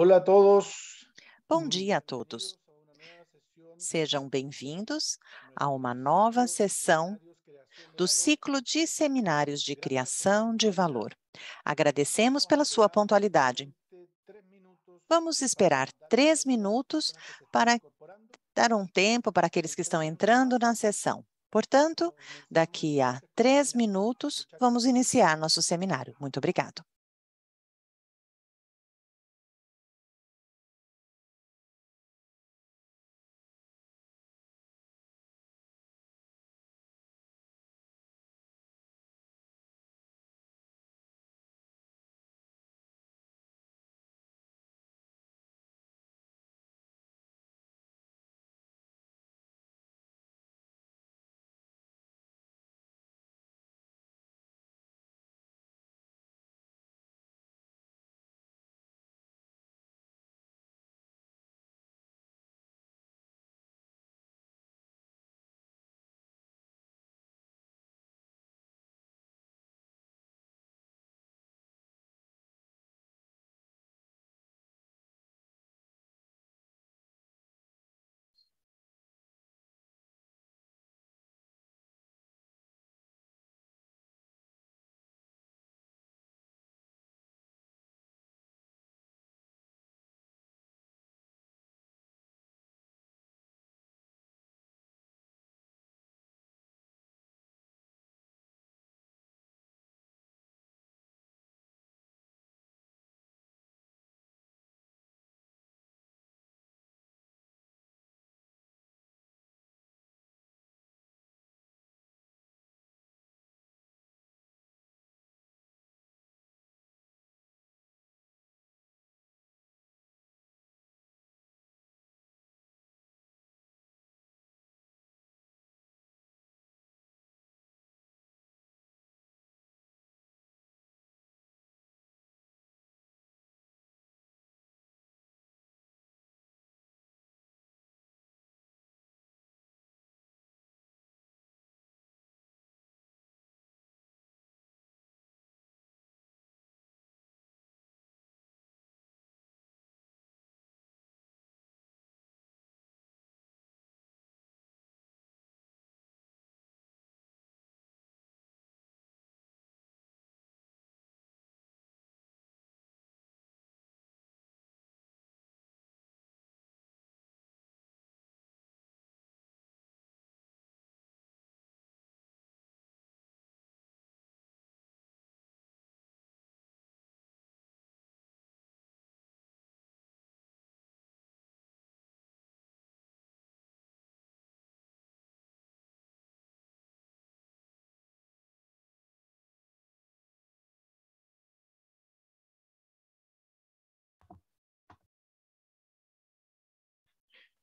Hola a todos. Bom dia a todos. Sejam bem-vindos a uma nova sessão do ciclo de seminários de criação de valor. Agradecemos pela sua pontualidade. Vamos esperar 3 minutos para dar um tempo para aqueles que estão entrando na sessão. Portanto, daqui a 3 minutos, vamos iniciar nosso seminário. Muito obrigado.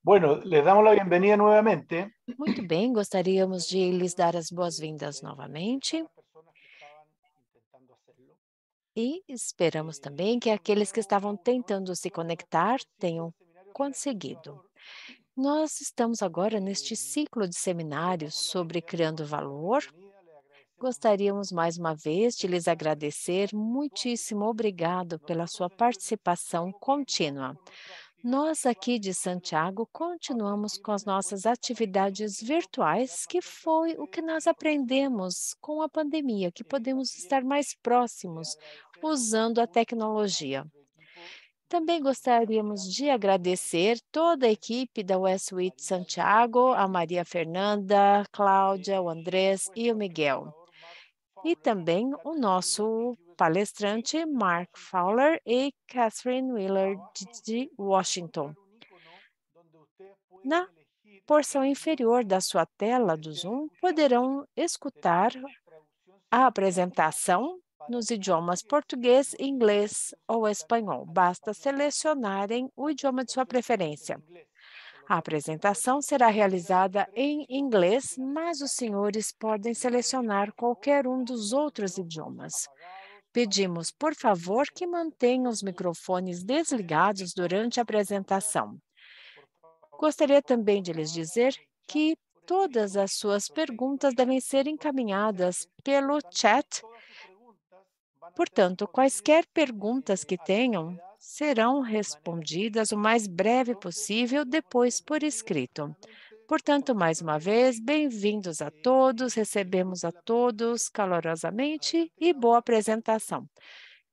Bueno, les damos la bienvenida nuevamente. Muito bem, gostaríamos de lhes dar as boas-vindas novamente e esperamos também que aqueles que estavam tentando se conectar tenham conseguido. Nós estamos agora neste ciclo de seminários sobre criando valor. Gostaríamos mais uma vez de lhes agradecer. Muitíssimo obrigado pela sua participação contínua. Nós aqui de Santiago continuamos com as nossas atividades virtuais, que foi o que nós aprendemos com a pandemia, que podemos estar mais próximos usando a tecnologia. Também gostaríamos de agradecer toda a equipe da Westwit Santiago, a Maria Fernanda, Cláudia, o Andrés e o Miguel. E também o nosso palestrante Mark Fowler e Catherine Wheeler de Washington. Na porção inferior da sua tela do Zoom, poderão escutar a apresentação nos idiomas português, inglês ou espanhol. Basta selecionarem o idioma de sua preferência. A apresentação será realizada em inglês, mas os senhores podem selecionar qualquer um dos outros idiomas. Pedimos, por favor, que mantenham os microfones desligados durante a apresentação. Gostaria também de lhes dizer que todas as suas perguntas devem ser encaminhadas pelo chat. Portanto, quaisquer perguntas que tenham, serão respondidas o mais breve possível, depois por escrito. Portanto, mais uma vez, bem-vindos a todos, recebemos a todos calorosamente e boa apresentação.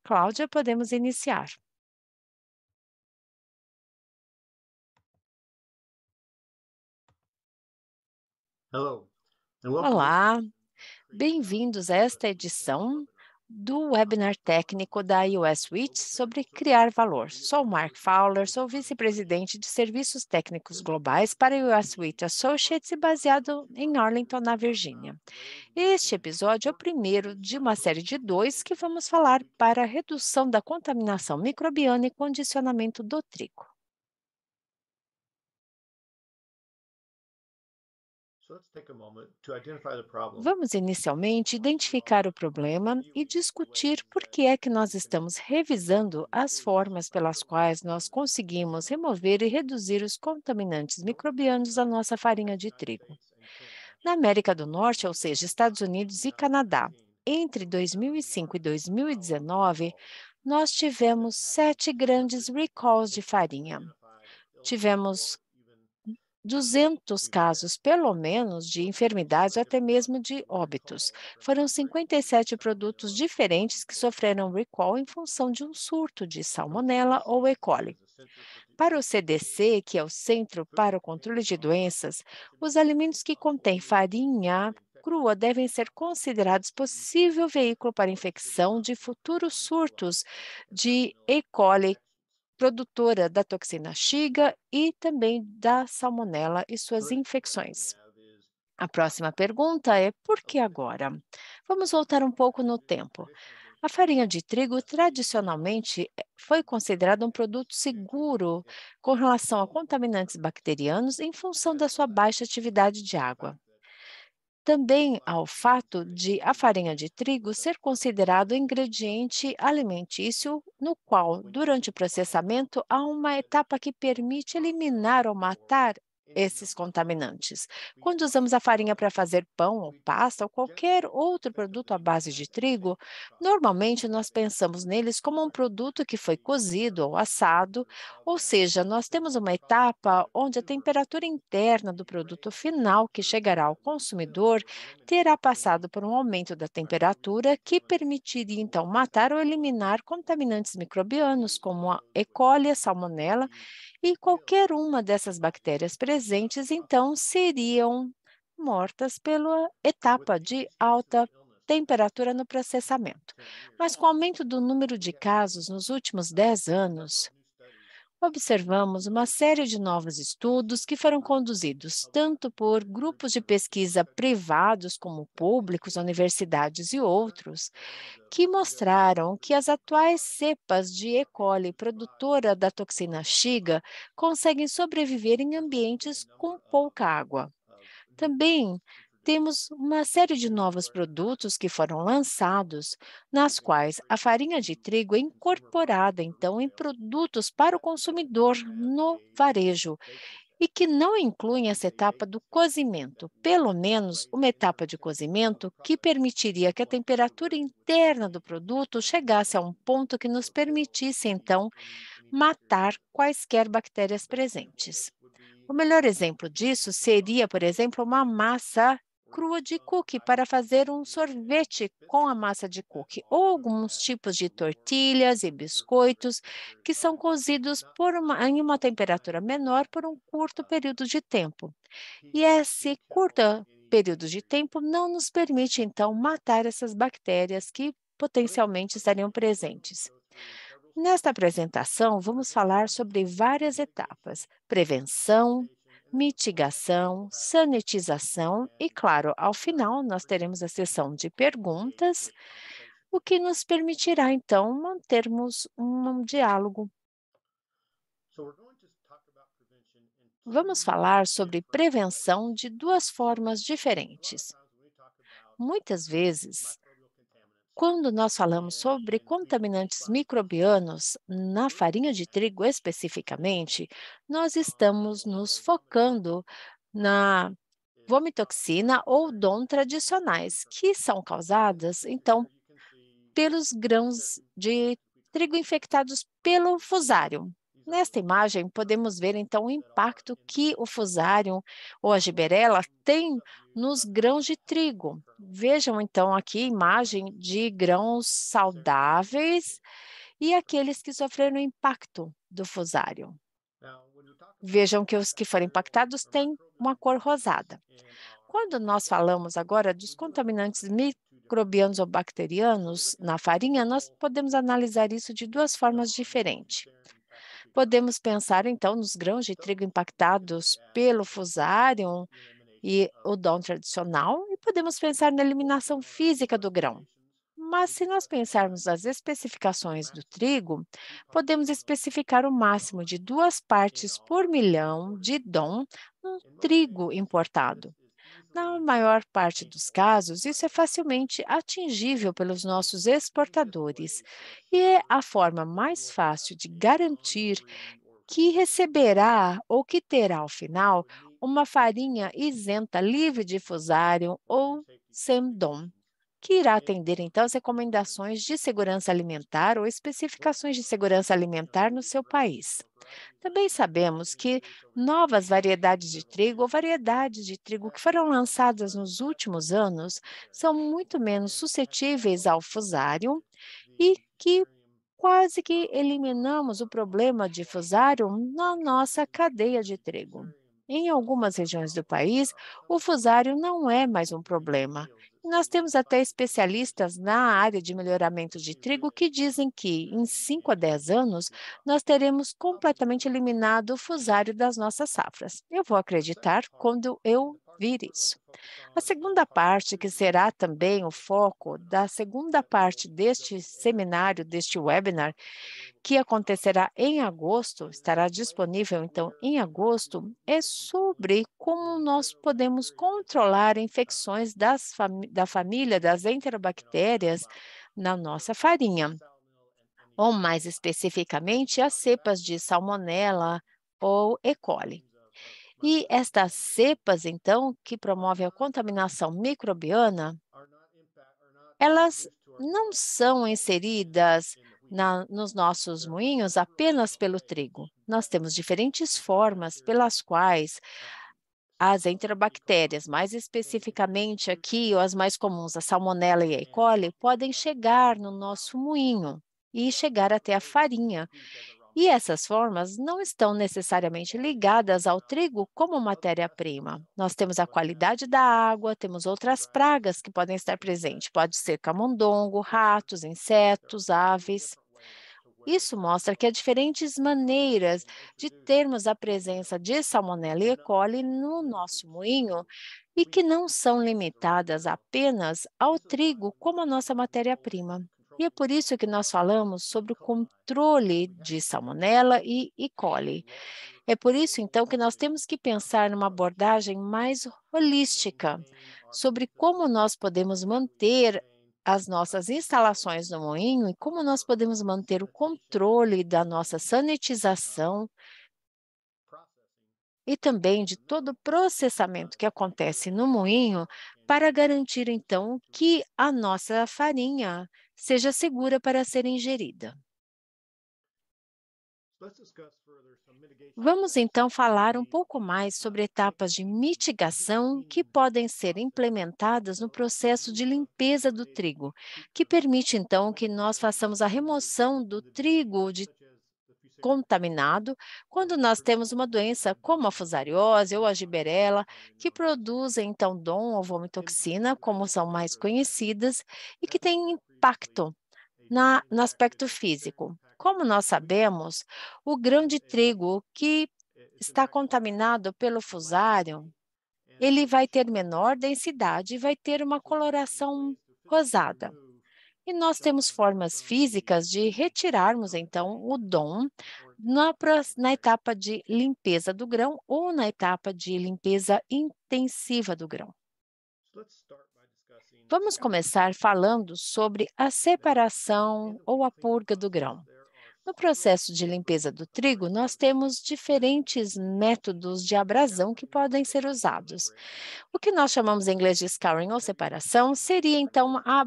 Cláudia, podemos iniciar. Olá, bem-vindos a esta edição do webinar técnico da US Suite sobre criar valor. Sou Mark Fowler, sou vice-presidente de serviços técnicos globais para a US Suite Associates e baseado em Arlington, na Virgínia. Este episódio é o primeiro de uma série de 2 que vamos falar para a redução da contaminação microbiana e condicionamento do trigo. Vamos inicialmente identificar o problema e discutir por que é que nós estamos revisando as formas pelas quais nós conseguimos remover e reduzir os contaminantes microbianos da nossa farinha de trigo. Na América do Norte, ou seja, Estados Unidos e Canadá, entre 2005 e 2019, nós tivemos 7 grandes recalls de farinha. Tivemos 200 casos, pelo menos, de enfermidades ou até mesmo de óbitos. Foram 57 produtos diferentes que sofreram recall em função de um surto de salmonela ou E. coli. Para o CDC, que é o Centro para o Controle de Doenças, os alimentos que contêm farinha crua devem ser considerados possível veículo para infecção de futuros surtos de E. coli, produtora da toxina Shiga e também da salmonela e suas infecções. A próxima pergunta é: por que agora? Vamos voltar um pouco no tempo. A farinha de trigo tradicionalmente foi considerada um produto seguro com relação a contaminantes bacterianos em função da sua baixa atividade de água. Também ao fato de a farinha de trigo ser considerado ingrediente alimentício, no qual, durante o processamento, há uma etapa que permite eliminar ou matar esses contaminantes. Quando usamos a farinha para fazer pão ou pasta ou qualquer outro produto à base de trigo, normalmente nós pensamos neles como um produto que foi cozido ou assado, ou seja, nós temos uma etapa onde a temperatura interna do produto final que chegará ao consumidor terá passado por um aumento da temperatura que permitiria então matar ou eliminar contaminantes microbianos como a E. coli, a salmonela e qualquer uma dessas bactérias presentes então seriam mortas pela etapa de alta temperatura no processamento. Mas com o aumento do número de casos nos últimos 10 anos, observamos uma série de novos estudos que foram conduzidos tanto por grupos de pesquisa privados como públicos, universidades e outros, que mostraram que as atuais cepas de E. coli produtora da toxina Shiga conseguem sobreviver em ambientes com pouca água. Também temos uma série de novos produtos que foram lançados, nas quais a farinha de trigo é incorporada, então, em produtos para o consumidor no varejo e que não incluem essa etapa do cozimento, pelo menos uma etapa de cozimento que permitiria que a temperatura interna do produto chegasse a um ponto que nos permitisse, então, matar quaisquer bactérias presentes. O melhor exemplo disso seria, por exemplo, uma massa crua de cookie para fazer um sorvete com a massa de cookie, ou alguns tipos de tortilhas e biscoitos que são cozidos em uma temperatura menor por um curto período de tempo. E esse curto período de tempo não nos permite, então, matar essas bactérias que potencialmente estariam presentes. Nesta apresentação, vamos falar sobre várias etapas: prevenção, mitigação, sanitização e, claro, ao final nós teremos a sessão de perguntas, o que nos permitirá, então, mantermos um diálogo. Vamos falar sobre prevenção de 2 formas diferentes. Muitas vezes, quando nós falamos sobre contaminantes microbianos, na farinha de trigo especificamente, nós estamos nos focando na vomitoxina ou DON tradicionais, que são causadas, então, pelos grãos de trigo infectados pelo fusário. Nesta imagem, podemos ver, então, o impacto que o fusário ou a giberela tem nos grãos de trigo. Vejam, então, aqui a imagem de grãos saudáveis e aqueles que sofreram impacto do fusário. Vejam que os que foram impactados têm uma cor rosada. Quando nós falamos agora dos contaminantes microbianos ou bacterianos na farinha, nós podemos analisar isso de duas formas diferentes. Podemos pensar, então, nos grãos de trigo impactados pelo Fusarium e o DOM tradicional, e podemos pensar na eliminação física do grão. Mas, se nós pensarmos nas especificações do trigo, podemos especificar o máximo de 2 partes por milhão de DOM no trigo importado. Na maior parte dos casos, isso é facilmente atingível pelos nossos exportadores e é a forma mais fácil de garantir que receberá ou que terá, ao final, uma farinha isenta livre de fusário ou semdom, que irá atender, então, às recomendações de segurança alimentar ou especificações de segurança alimentar no seu país. Também sabemos que novas variedades de trigo ou variedades de trigo que foram lançadas nos últimos anos são muito menos suscetíveis ao fusário e que quase que eliminamos o problema de fusário na nossa cadeia de trigo. Em algumas regiões do país, o fusário não é mais um problema. Nós temos até especialistas na área de melhoramento de trigo que dizem que, em 5 a 10 anos, nós teremos completamente eliminado o fusário das nossas safras. Eu vou acreditar quando eu vir isso. A segunda parte, que será também o foco da segunda parte deste seminário, deste webinar, que acontecerá em agosto, estará disponível então em agosto, é sobre como nós podemos controlar infecções da família das enterobactérias na nossa farinha, ou mais especificamente as cepas de Salmonella ou E. coli. E estas cepas, então, que promovem a contaminação microbiana, elas não são inseridas nos nossos moinhos apenas pelo trigo. Nós temos diferentes formas pelas quais as enterobactérias, mais especificamente aqui, ou as mais comuns, a Salmonella e a E. coli, podem chegar no nosso moinho e chegar até a farinha. E essas formas não estão necessariamente ligadas ao trigo como matéria-prima. Nós temos a qualidade da água, temos outras pragas que podem estar presentes. Pode ser camundongo, ratos, insetos, aves. Isso mostra que há diferentes maneiras de termos a presença de Salmonella e E. coli no nosso moinho e que não são limitadas apenas ao trigo como a nossa matéria-prima. E é por isso que nós falamos sobre o controle de Salmonella e E. coli. É por isso, então, que nós temos que pensar numa abordagem mais holística sobre como nós podemos manter as nossas instalações no moinho e como nós podemos manter o controle da nossa sanitização e também de todo o processamento que acontece no moinho para garantir, então, que a nossa farinha seja segura para ser ingerida. Vamos então falar um pouco mais sobre etapas de mitigação que podem ser implementadas no processo de limpeza do trigo, que permite então que nós façamos a remoção do trigo contaminado quando nós temos uma doença como a fusariose ou a giberela, que produzem então DOM ou vomitoxina, como são mais conhecidas, e que têm impacto no aspecto físico. Como nós sabemos, o grão de trigo que está contaminado pelo fusário, ele vai ter menor densidade e vai ter uma coloração rosada. E nós temos formas físicas de retirarmos, então, o DOM na etapa de limpeza do grão ou na etapa de limpeza intensiva do grão. Vamos começar falando sobre a separação ou a purga do grão. No processo de limpeza do trigo, nós temos diferentes métodos de abrasão que podem ser usados. O que nós chamamos em inglês de scouring ou separação seria então a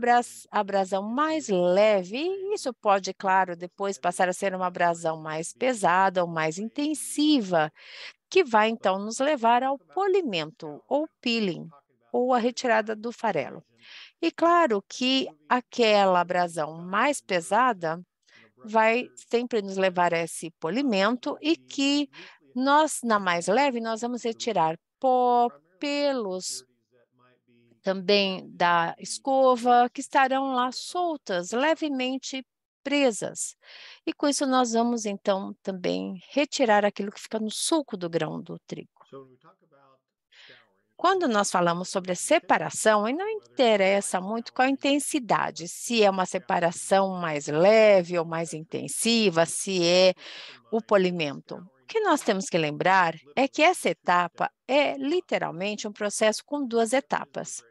abrasão mais leve, e isso pode, claro, depois passar a ser uma abrasão mais pesada ou mais intensiva, que vai então nos levar ao polimento ou peeling, ou a retirada do farelo. E claro que aquela abrasão mais pesada vai sempre nos levar a esse polimento e que nós, na mais leve, nós vamos retirar pó, pelos também da escova, que estarão lá soltas, levemente presas. E com isso nós vamos então também retirar aquilo que fica no sulco do grão do trigo. Quando nós falamos sobre a separação, e não interessa muito qual a intensidade, se é uma separação mais leve ou mais intensiva, se é o polimento. O que nós temos que lembrar é que essa etapa é literalmente um processo com duas etapas.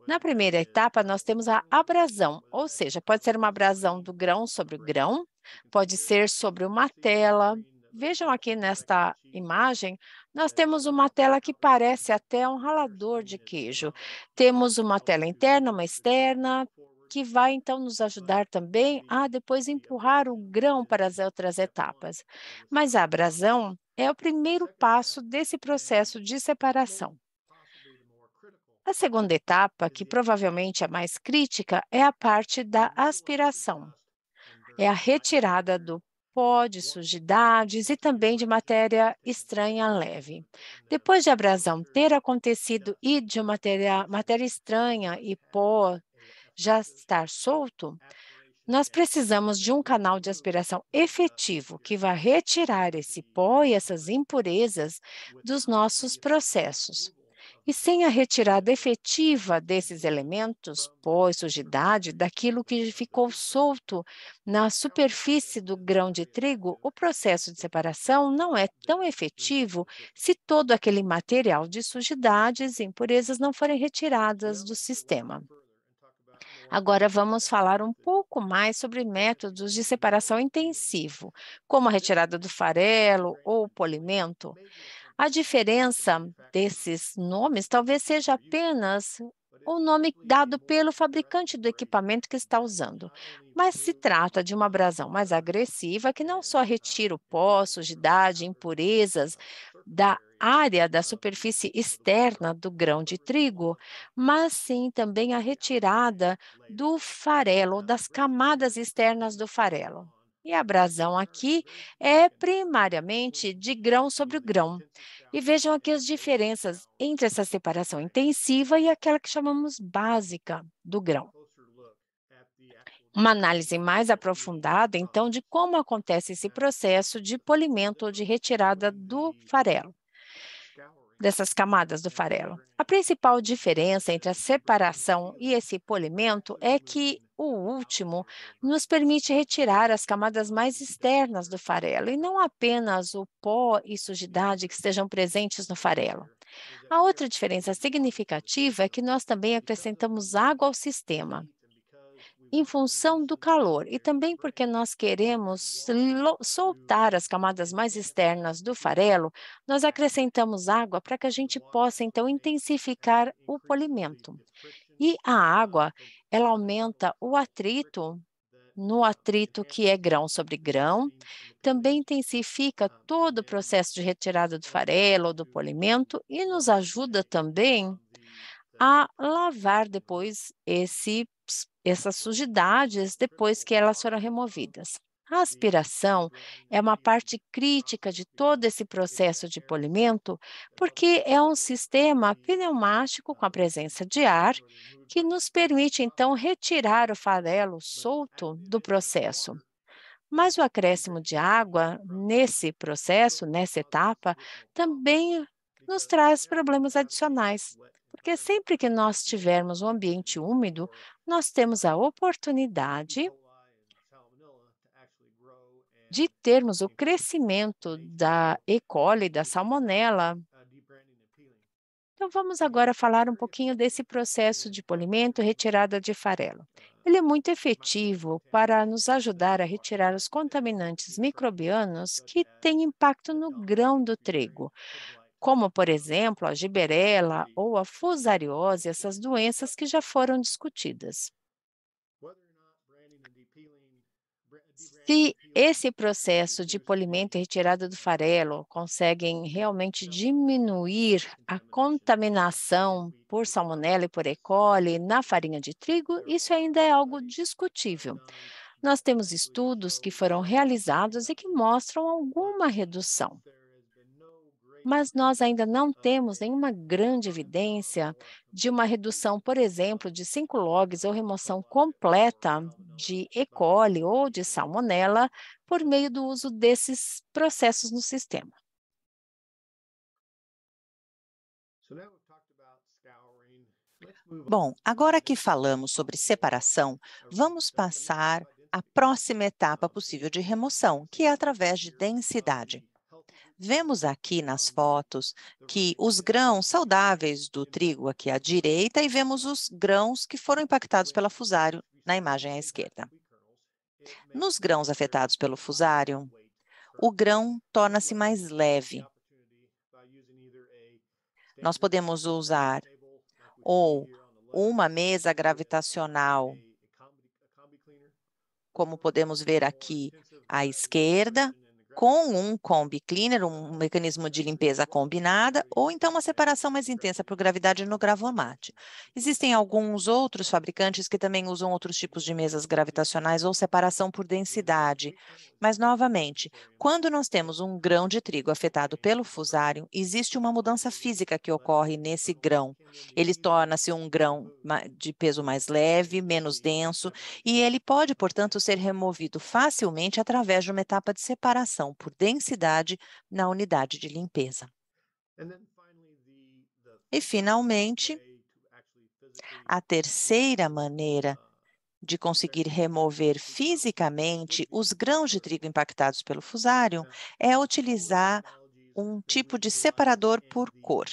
Na primeira etapa, nós temos a abrasão, ou seja, pode ser uma abrasão do grão sobre o grão, pode ser sobre uma tela. Vejam aqui nesta imagem, nós temos uma tela que parece até um ralador de queijo. Temos uma tela interna, uma externa, que vai então nos ajudar também a depois empurrar o grão para as outras etapas. Mas a abrasão é o primeiro passo desse processo de separação. A segunda etapa, que provavelmente é mais crítica, é a parte da aspiração. É a retirada do pó, de sujidades e também de matéria estranha leve. Depois de a abrasão ter acontecido e de matéria estranha e pó já estar solto, nós precisamos de um canal de aspiração efetivo que vai retirar esse pó e essas impurezas dos nossos processos. E sem a retirada efetiva desses elementos, pó e sujidade, daquilo que ficou solto na superfície do grão de trigo, o processo de separação não é tão efetivo se todo aquele material de sujidades e impurezas não forem retiradas do sistema. Agora vamos falar um pouco mais sobre métodos de separação intensivo, como a retirada do farelo ou o polimento. A diferença desses nomes talvez seja apenas o nome dado pelo fabricante do equipamento que está usando, mas se trata de uma abrasão mais agressiva que não só retira o pó, sujidade, impurezas da área da superfície externa do grão de trigo, mas sim também a retirada do farelo, ou das camadas externas do farelo. E a abrasão aqui é primariamente de grão sobre o grão. E vejam aqui as diferenças entre essa separação intensiva e aquela que chamamos básica do grão. Uma análise mais aprofundada, então, de como acontece esse processo de polimento ou de retirada do farelo, dessas camadas do farelo. A principal diferença entre a separação e esse polimento é que o último nos permite retirar as camadas mais externas do farelo e não apenas o pó e sujidade que estejam presentes no farelo. A outra diferença significativa é que nós também acrescentamos água ao sistema, em função do calor e também porque nós queremos soltar as camadas mais externas do farelo, nós acrescentamos água para que a gente possa, então, intensificar o polimento. E a água, ela aumenta o atrito, no atrito que é grão sobre grão, também intensifica todo o processo de retirada do farelo ou do polimento e nos ajuda também a lavar depois essas sujidades depois que elas foram removidas. A aspiração é uma parte crítica de todo esse processo de polimento, porque é um sistema pneumático com a presença de ar que nos permite, então, retirar o farelo solto do processo. Mas o acréscimo de água nesse processo, nessa etapa, também nos traz problemas adicionais, porque sempre que nós tivermos um ambiente úmido, nós temos a oportunidade de termos o crescimento da E. coli, da salmonela, Então, vamos agora falar um pouquinho desse processo de polimento e retirada de farelo. Ele é muito efetivo para nos ajudar a retirar os contaminantes microbianos que têm impacto no grão do trigo, como, por exemplo, a giberela ou a fusariose, essas doenças que já foram discutidas. Se esse processo de polimento e retirada do farelo conseguem realmente diminuir a contaminação por salmonela e por E. coli na farinha de trigo, isso ainda é algo discutível. Nós temos estudos que foram realizados e que mostram alguma redução, mas nós ainda não temos nenhuma grande evidência de uma redução, por exemplo, de 5 logs ou remoção completa de E. coli ou de salmonela por meio do uso desses processos no sistema. Bom, agora que falamos sobre separação, vamos passar à próxima etapa possível de remoção, que é através de densidade. Vemos aqui nas fotos que os grãos saudáveis do trigo aqui à direita e vemos os grãos que foram impactados pela fusário na imagem à esquerda. Nos grãos afetados pelo fusário, o grão torna-se mais leve. Nós podemos usar ou uma mesa gravitacional, como podemos ver aqui à esquerda, com um Combi Cleaner, um mecanismo de limpeza combinada, ou então uma separação mais intensa por gravidade no gravomate. Existem alguns outros fabricantes que também usam outros tipos de mesas gravitacionais ou separação por densidade. Mas, novamente, quando nós temos um grão de trigo afetado pelo fusário, existe uma mudança física que ocorre nesse grão. Ele torna-se um grão de peso mais leve, menos denso, e ele pode, portanto, ser removido facilmente através de uma etapa de separação por densidade na unidade de limpeza. E, finalmente, a terceira maneira de conseguir remover fisicamente os grãos de trigo impactados pelo fusário é utilizar um tipo de separador por cor.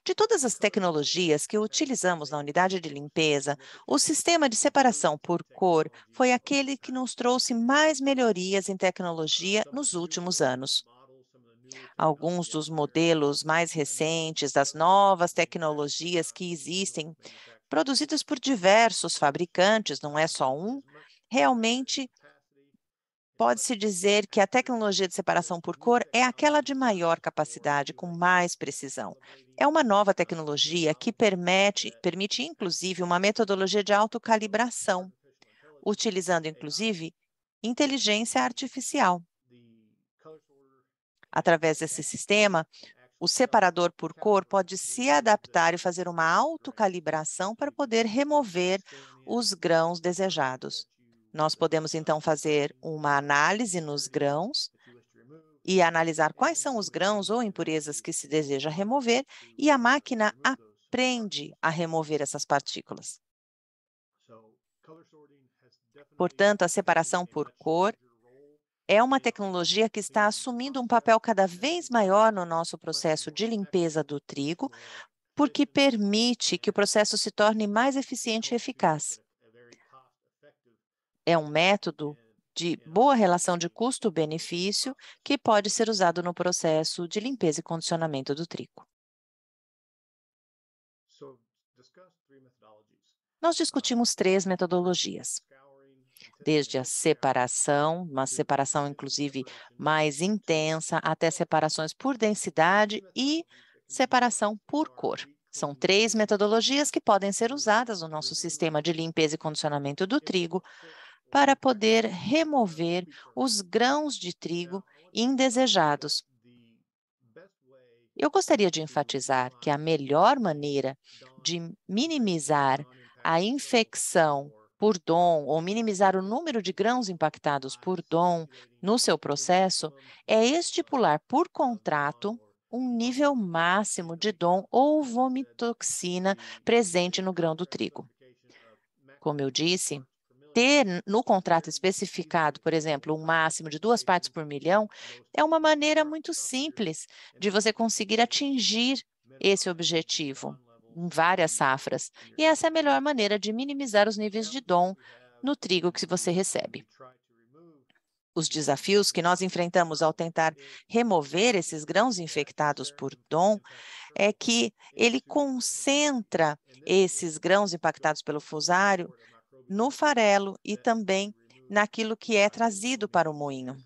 De todas as tecnologias que utilizamos na unidade de limpeza, o sistema de separação por cor foi aquele que nos trouxe mais melhorias em tecnologia nos últimos anos. Alguns dos modelos mais recentes, das novas tecnologias que existem, produzidas por diversos fabricantes, não é só um, realmente pode-se dizer que a tecnologia de separação por cor é aquela de maior capacidade, com mais precisão. É uma nova tecnologia que permite inclusive, uma metodologia de autocalibração, utilizando, inclusive, inteligência artificial. Através desse sistema, o separador por cor pode se adaptar e fazer uma autocalibração para poder remover os grãos desejados. Nós podemos, então, fazer uma análise nos grãos e analisar quais são os grãos ou impurezas que se deseja remover, e a máquina aprende a remover essas partículas. Portanto, a separação por cor é uma tecnologia que está assumindo um papel cada vez maior no nosso processo de limpeza do trigo, porque permite que o processo se torne mais eficiente e eficaz. É um método de boa relação de custo-benefício que pode ser usado no processo de limpeza e condicionamento do trigo. Nós discutimos 3 metodologias, desde a separação, uma separação inclusive mais intensa, até separações por densidade e separação por cor. São 3 metodologias que podem ser usadas no nosso sistema de limpeza e condicionamento do trigo para poder remover os grãos de trigo indesejados. Eu gostaria de enfatizar que a melhor maneira de minimizar a infecção por DOM ou minimizar o número de grãos impactados por DOM no seu processo é estipular por contrato um nível máximo de DOM ou vomitoxina presente no grão do trigo. Como eu disse, ter no contrato especificado, por exemplo, um máximo de 2 partes por milhão, é uma maneira muito simples de você conseguir atingir esse objetivo em várias safras, e essa é a melhor maneira de minimizar os níveis de DON no trigo que você recebe. Os desafios que nós enfrentamos ao tentar remover esses grãos infectados por DON é que ele concentra esses grãos impactados pelo fusário no farelo e também naquilo que é trazido para o moinho.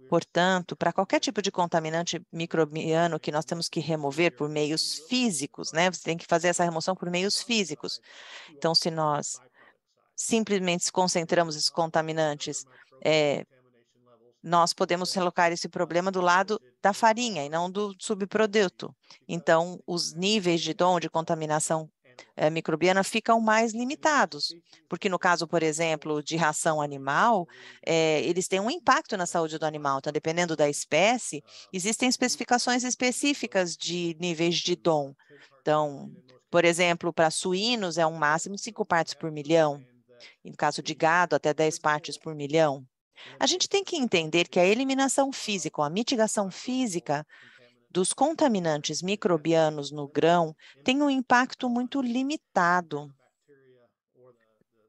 Portanto, para qualquer tipo de contaminante microbiano que nós temos que remover por meios físicos, né? Você tem que fazer essa remoção por meios físicos. Então, se nós simplesmente concentramos esses contaminantes, nós podemos colocar esse problema do lado da farinha e não do subproduto. Então, os níveis de DON, de contaminação microbiana, ficam mais limitados, porque no caso, por exemplo, de ração animal, eles têm um impacto na saúde do animal. Então, dependendo da espécie, existem especificações específicas de níveis de DON. Então, por exemplo, para suínos é um máximo de 5 partes por milhão, em caso de gado, até 10 partes por milhão. A gente tem que entender que a eliminação física, ou a mitigação física dos contaminantes microbianos no grão tem um impacto muito limitado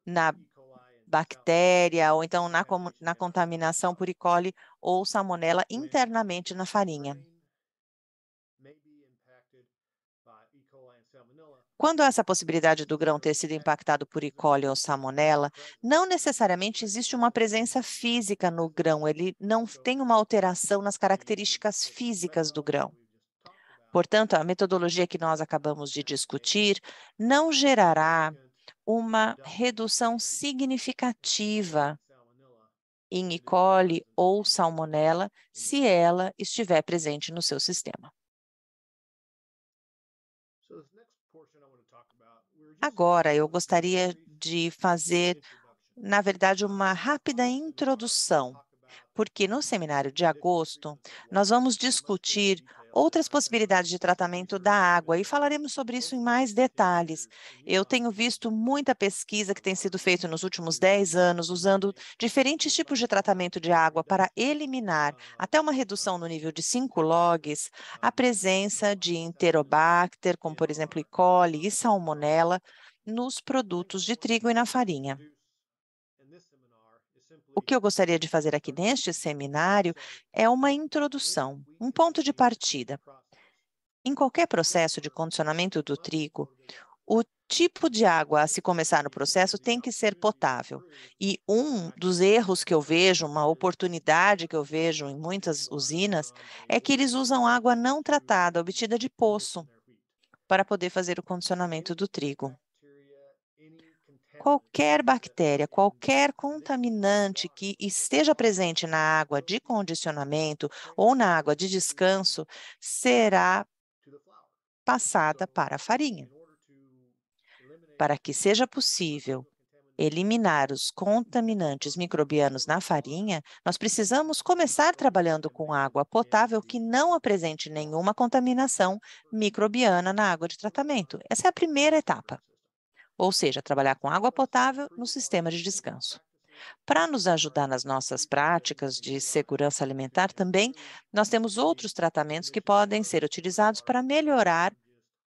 na bactéria, ou então na contaminação por E. coli ou salmonela internamente na farinha. Quando há essa possibilidade do grão ter sido impactado por E. coli ou salmonela, não necessariamente existe uma presença física no grão, ele não tem uma alteração nas características físicas do grão. Portanto, a metodologia que nós acabamos de discutir não gerará uma redução significativa em E. coli ou salmonela se ela estiver presente no seu sistema. Agora, eu gostaria de fazer, na verdade, uma rápida introdução, porque no seminário de agosto, nós vamos discutir outras possibilidades de tratamento da água e falaremos sobre isso em mais detalhes. Eu tenho visto muita pesquisa que tem sido feita nos últimos 10 anos, usando diferentes tipos de tratamento de água para eliminar, até uma redução no nível de 5 logs, a presença de Enterobacter, como por exemplo E. coli e Salmonella, nos produtos de trigo e na farinha. O que eu gostaria de fazer aqui neste seminário é uma introdução, um ponto de partida. Em qualquer processo de condicionamento do trigo, o tipo de água a se começar no processo tem que ser potável. E um dos erros que eu vejo, uma oportunidade que eu vejo em muitas usinas, é que eles usam água não tratada, obtida de poço, para poder fazer o condicionamento do trigo. Qualquer bactéria, qualquer contaminante que esteja presente na água de condicionamento ou na água de descanso será passada para a farinha. Para que seja possível eliminar os contaminantes microbianos na farinha, nós precisamos começar trabalhando com água potável que não apresente nenhuma contaminação microbiana na água de tratamento. Essa é a primeira etapa. Ou seja, trabalhar com água potável no sistema de descanso. Para nos ajudar nas nossas práticas de segurança alimentar também, nós temos outros tratamentos que podem ser utilizados para melhorar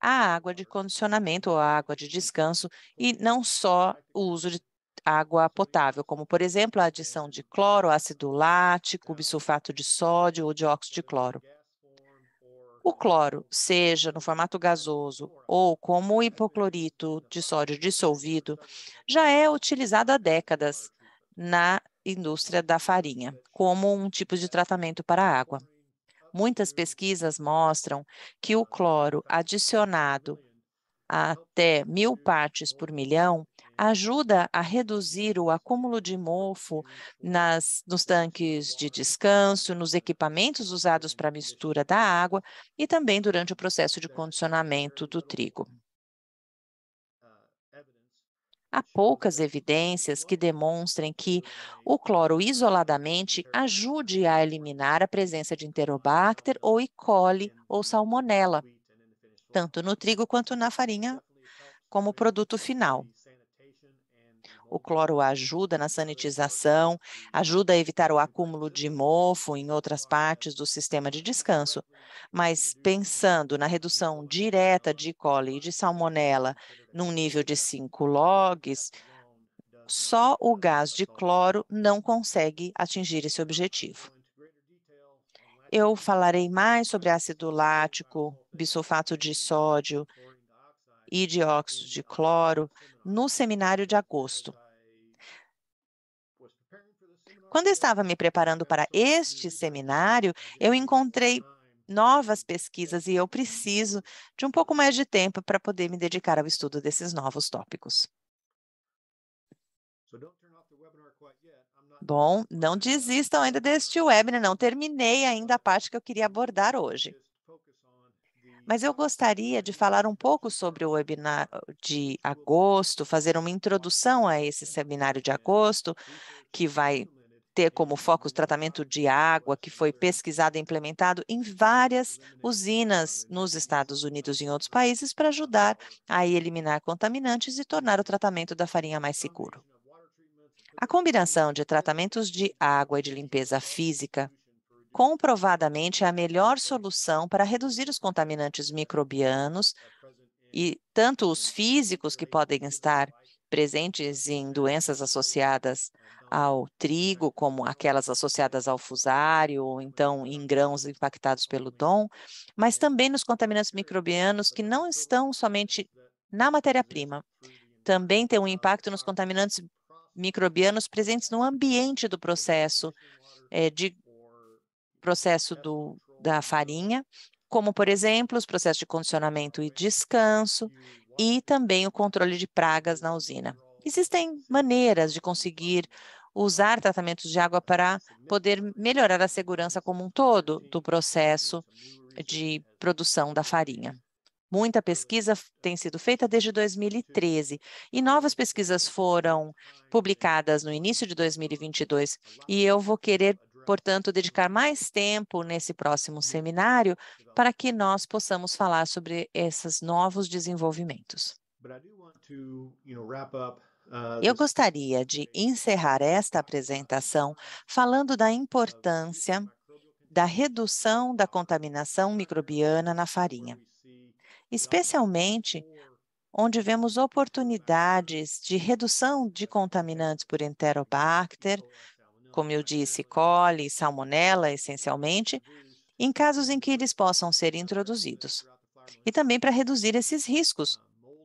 a água de condicionamento ou a água de descanso e não só o uso de água potável, como, por exemplo, a adição de cloro, ácido lático, bisulfato de sódio ou dióxido de cloro. O cloro, seja no formato gasoso ou como o hipoclorito de sódio dissolvido, já é utilizado há décadas na indústria da farinha, como um tipo de tratamento para a água. Muitas pesquisas mostram que o cloro adicionado a até 1.000 partes por milhão ajuda a reduzir o acúmulo de mofo nos tanques de descanso, nos equipamentos usados para a mistura da água e também durante o processo de condicionamento do trigo. Há poucas evidências que demonstrem que o cloro isoladamente ajude a eliminar a presença de Enterobacter ou E. coli ou Salmonella, tanto no trigo quanto na farinha como produto final. O cloro ajuda na sanitização, ajuda a evitar o acúmulo de mofo em outras partes do sistema de descanso. Mas pensando na redução direta de E. coli e de salmonela num nível de 5 logs, só o gás de cloro não consegue atingir esse objetivo. Eu falarei mais sobre ácido lático, bisulfato de sódio e dióxido de cloro no seminário de agosto. Quando eu estava me preparando para este seminário, eu encontrei novas pesquisas e eu preciso de um pouco mais de tempo para poder me dedicar ao estudo desses novos tópicos. Bom, não desistam ainda deste webinar, não terminei ainda a parte que eu queria abordar hoje. Mas eu gostaria de falar um pouco sobre o webinar de agosto, fazer uma introdução a esse seminário de agosto, que vai ter como foco o tratamento de água, que foi pesquisado e implementado em várias usinas nos Estados Unidos e em outros países para ajudar a eliminar contaminantes e tornar o tratamento da farinha mais seguro. A combinação de tratamentos de água e de limpeza física comprovadamente é a melhor solução para reduzir os contaminantes microbianos e tanto os físicos que podem estar presentes em doenças associadas ao trigo, como aquelas associadas ao fusário, ou então em grãos impactados pelo DOM, mas também nos contaminantes microbianos que não estão somente na matéria-prima. Também tem um impacto nos contaminantes microbianos presentes no ambiente do processo, da farinha, como, por exemplo, os processos de condicionamento e descanso, e também o controle de pragas na usina. Existem maneiras de conseguir usar tratamentos de água para poder melhorar a segurança como um todo do processo de produção da farinha. Muita pesquisa tem sido feita desde 2013 e novas pesquisas foram publicadas no início de 2022 e eu vou querer, portanto, dedicar mais tempo nesse próximo seminário para que nós possamos falar sobre esses novos desenvolvimentos. Eu gostaria de encerrar esta apresentação falando da importância da redução da contaminação microbiana na farinha, especialmente onde vemos oportunidades de redução de contaminantes por Enterobacter, como eu disse, E. coli, salmonella, essencialmente, em casos em que eles possam ser introduzidos. E também para reduzir esses riscos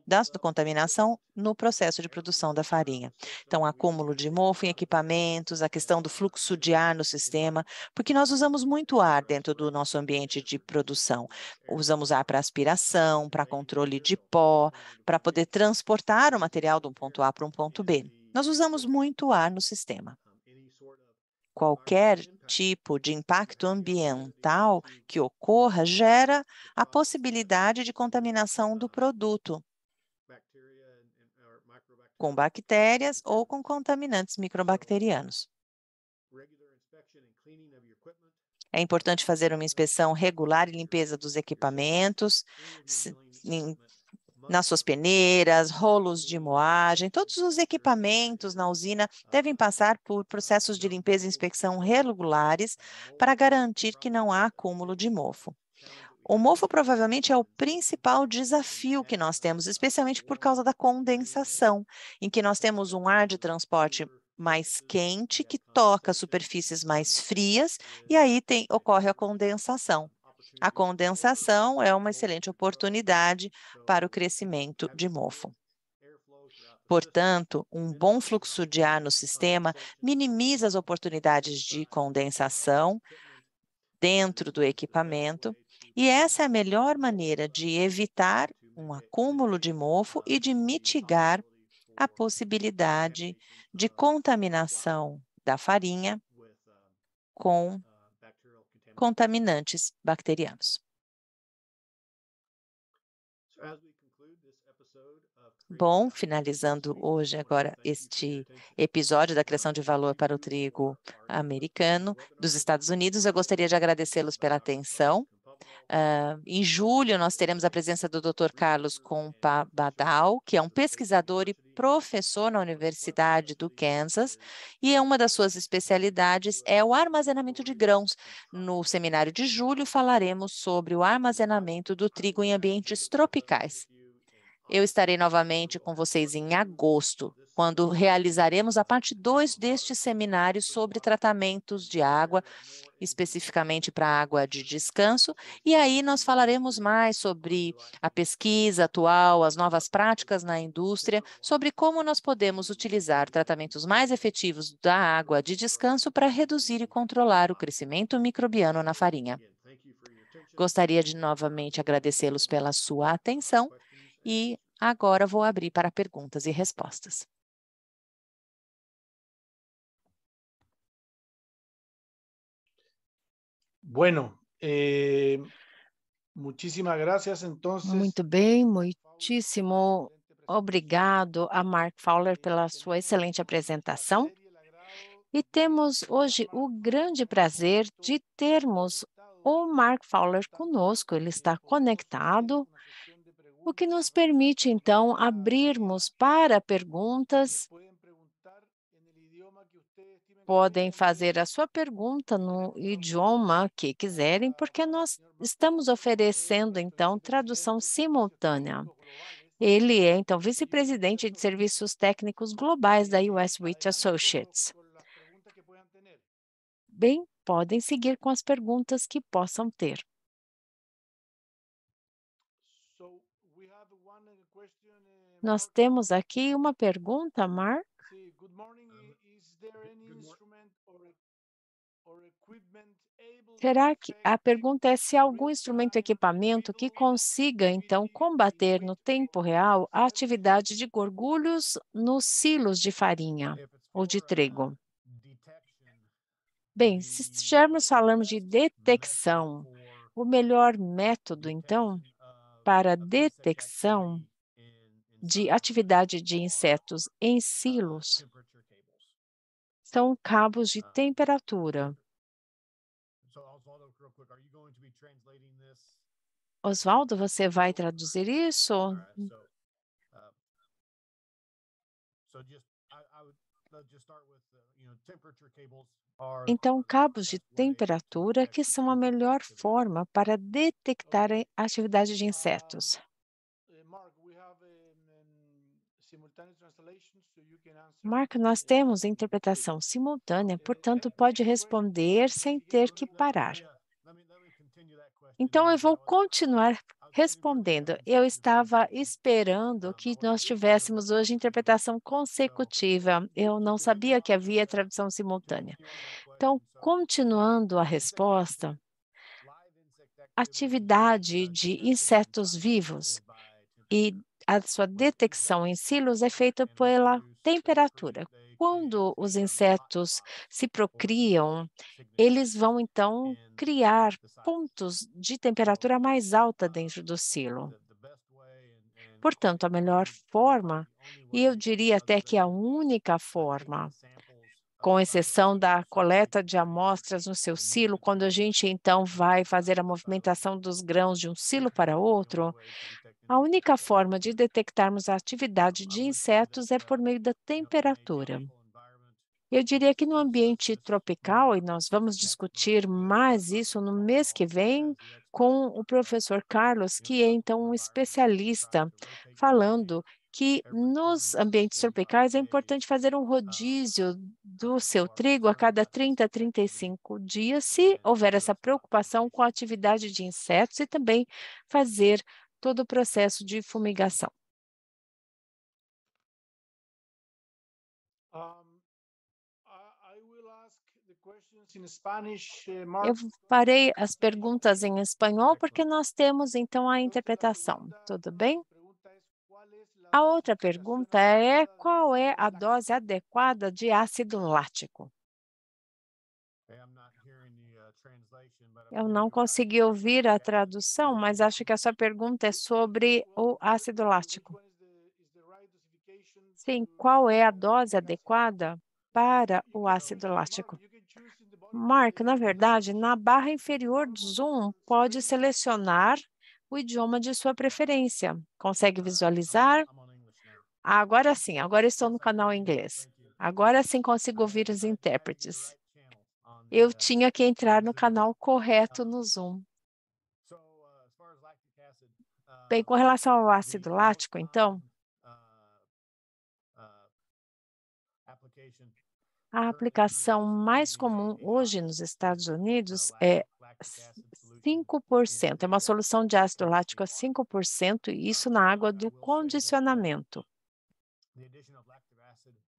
da contaminação no processo de produção da farinha. Então, acúmulo de mofo em equipamentos, a questão do fluxo de ar no sistema, porque nós usamos muito ar dentro do nosso ambiente de produção. Usamos ar para aspiração, para controle de pó, para poder transportar o material de um ponto A para um ponto B. Nós usamos muito ar no sistema. Qualquer tipo de impacto ambiental que ocorra gera a possibilidade de contaminação do produto com bactérias ou com contaminantes microbacterianos. É importante fazer uma inspeção regular e limpeza dos equipamentos, nas suas peneiras, rolos de moagem. Todos os equipamentos na usina devem passar por processos de limpeza e inspeção regulares para garantir que não há acúmulo de mofo. O mofo provavelmente é o principal desafio que nós temos, especialmente por causa da condensação, em que nós temos um ar de transporte mais quente que toca superfícies mais frias e aí ocorre a condensação. A condensação é uma excelente oportunidade para o crescimento de mofo. Portanto, um bom fluxo de ar no sistema minimiza as oportunidades de condensação dentro do equipamento, e essa é a melhor maneira de evitar um acúmulo de mofo e de mitigar a possibilidade de contaminação da farinha com contaminantes bacterianos. Bom, finalizando hoje agora este episódio da criação de valor para o trigo americano dos Estados Unidos, eu gostaria de agradecê-los pela atenção Em julho, nós teremos a presença do Dr. Carlos Badal, que é um pesquisador e professor na Universidade do Kansas, e uma das suas especialidades é o armazenamento de grãos. No seminário de julho, falaremos sobre o armazenamento do trigo em ambientes tropicais. Eu estarei novamente com vocês em agosto, quando realizaremos a parte 2 deste seminário sobre tratamentos de água, especificamente para água de descanso, e aí nós falaremos mais sobre a pesquisa atual, as novas práticas na indústria, sobre como nós podemos utilizar tratamentos mais efetivos da água de descanso para reduzir e controlar o crescimento microbiano na farinha. Gostaria de novamente agradecê-los pela sua atenção e agora vou abrir para perguntas e respostas. Bueno, muchísimas gracias, entonces. Muito bem, muitíssimo obrigado a Mark Fowler pela sua excelente apresentação. E temos hoje o grande prazer de termos o Mark Fowler conosco. Ele está conectado, o que nos permite, então, abrirmos para perguntas. Podem fazer a sua pergunta no idioma que quiserem, porque nós estamos oferecendo, então, tradução simultânea. Ele é, então, vice-presidente de serviços técnicos globais da US Rich Associates. Bem, podem seguir com as perguntas que possam ter. Nós temos aqui uma pergunta, Mark. Será que a pergunta é se há algum instrumento ou equipamento que consiga, então, combater no tempo real a atividade de gorgulhos nos silos de farinha ou de trigo? Bem, se estivermos falando de detecção, o melhor método, então, para detecção de atividade de insetos em silos são cabos de temperatura. Oswaldo, você vai traduzir isso? Então, cabos de temperatura que são a melhor forma para detectar a atividade de insetos. Mark, nós temos interpretação simultânea, portanto, pode responder sem ter que parar. Então, eu vou continuar respondendo. Eu estava esperando que nós tivéssemos hoje interpretação consecutiva. Eu não sabia que havia tradução simultânea. Então, continuando a resposta, atividade de insetos vivos e a sua detecção em silos é feita pela temperatura. Quando os insetos se procriam, eles vão então criar pontos de temperatura mais alta dentro do silo. Portanto, a melhor forma, e eu diria até que a única forma, com exceção da coleta de amostras no seu silo, quando a gente então vai fazer a movimentação dos grãos de um silo para outro, a única forma de detectarmos a atividade de insetos é por meio da temperatura. Eu diria que no ambiente tropical, e nós vamos discutir mais isso no mês que vem com o professor Carlos, que é então um especialista, falando que nos ambientes tropicais é importante fazer um rodízio do seu trigo a cada 30 a 35 dias, se houver essa preocupação com a atividade de insetos e também fazer todo o processo de fumigação. Eu farei as perguntas em espanhol porque nós temos então a interpretação. Tudo bem? A outra pergunta é: qual é a dose adequada de ácido lático? Eu não consegui ouvir a tradução, mas acho que a sua pergunta é sobre o ácido lático. Sim, qual é a dose adequada para o ácido lático? Mark, na verdade, na barra inferior do Zoom, pode selecionar o idioma de sua preferência. Consegue visualizar? Agora sim, agora estou no canal em inglês. Agora sim consigo ouvir os intérpretes. Eu tinha que entrar no canal correto no Zoom. Bem, com relação ao ácido lático, então, a aplicação mais comum hoje nos Estados Unidos é 5%. É uma solução de ácido lático a 5%, e isso na água do condicionamento.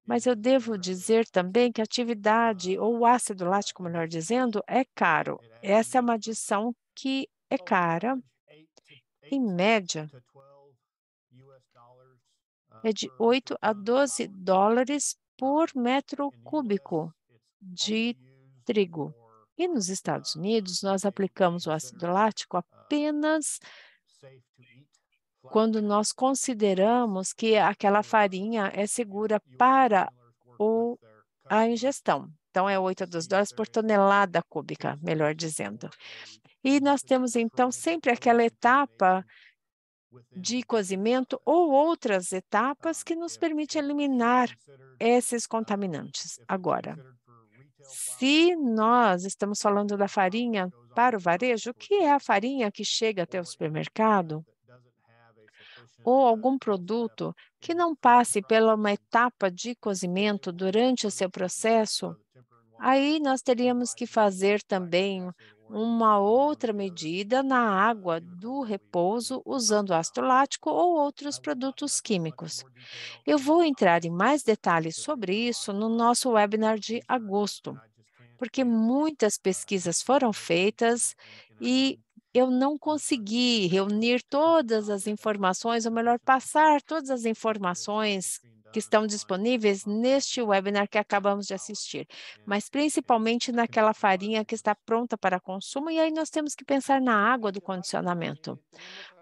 Mas eu devo dizer também que a atividade, ou o ácido lático, melhor dizendo, é caro. Essa é uma adição que é cara. Em média, é de 8 a 12 dólares por metro cúbico de trigo. E nos Estados Unidos, nós aplicamos o ácido lático apenas quando nós consideramos que aquela farinha é segura para a ingestão. Então, é 8 a 12 dólares por tonelada cúbica, melhor dizendo. E nós temos, então, sempre aquela etapa de cozimento ou outras etapas que nos permitem eliminar esses contaminantes. Agora, se nós estamos falando da farinha para o varejo, o que é a farinha que chega até o supermercado? Ou algum produto que não passe pela uma etapa de cozimento durante o seu processo, aí nós teríamos que fazer também uma outra medida na água do repouso usando ácido lático ou outros produtos químicos. Eu vou entrar em mais detalhes sobre isso no nosso webinar de agosto, porque muitas pesquisas foram feitas e eu não consegui reunir todas as informações, ou melhor, passar todas as informações que estão disponíveis neste webinar que acabamos de assistir, mas principalmente naquela farinha que está pronta para consumo, e aí nós temos que pensar na água do condicionamento.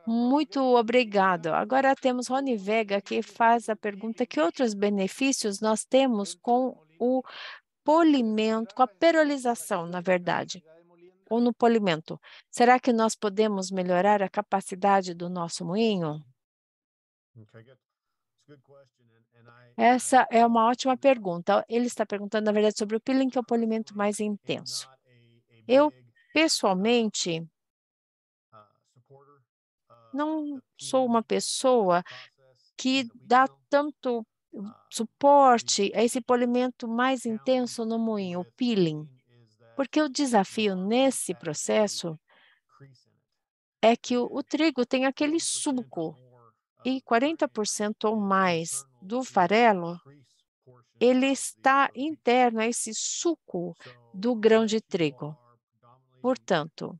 Muito obrigado. Agora temos Rony Vega, que faz a pergunta: que outros benefícios nós temos com o polimento, com a perolização, na verdade, ou no polimento? Será que nós podemos melhorar a capacidade do nosso moinho? Essa é uma ótima pergunta. Ele está perguntando, na verdade, sobre o peeling, que é o polimento mais intenso. Eu, pessoalmente, não sou uma pessoa que dá tanto suporte a esse polimento mais intenso no moinho, o peeling, porque o desafio nesse processo é que o trigo tem aquele suco, e 40% ou mais do farelo, ele está interno a esse suco do grão de trigo. Portanto,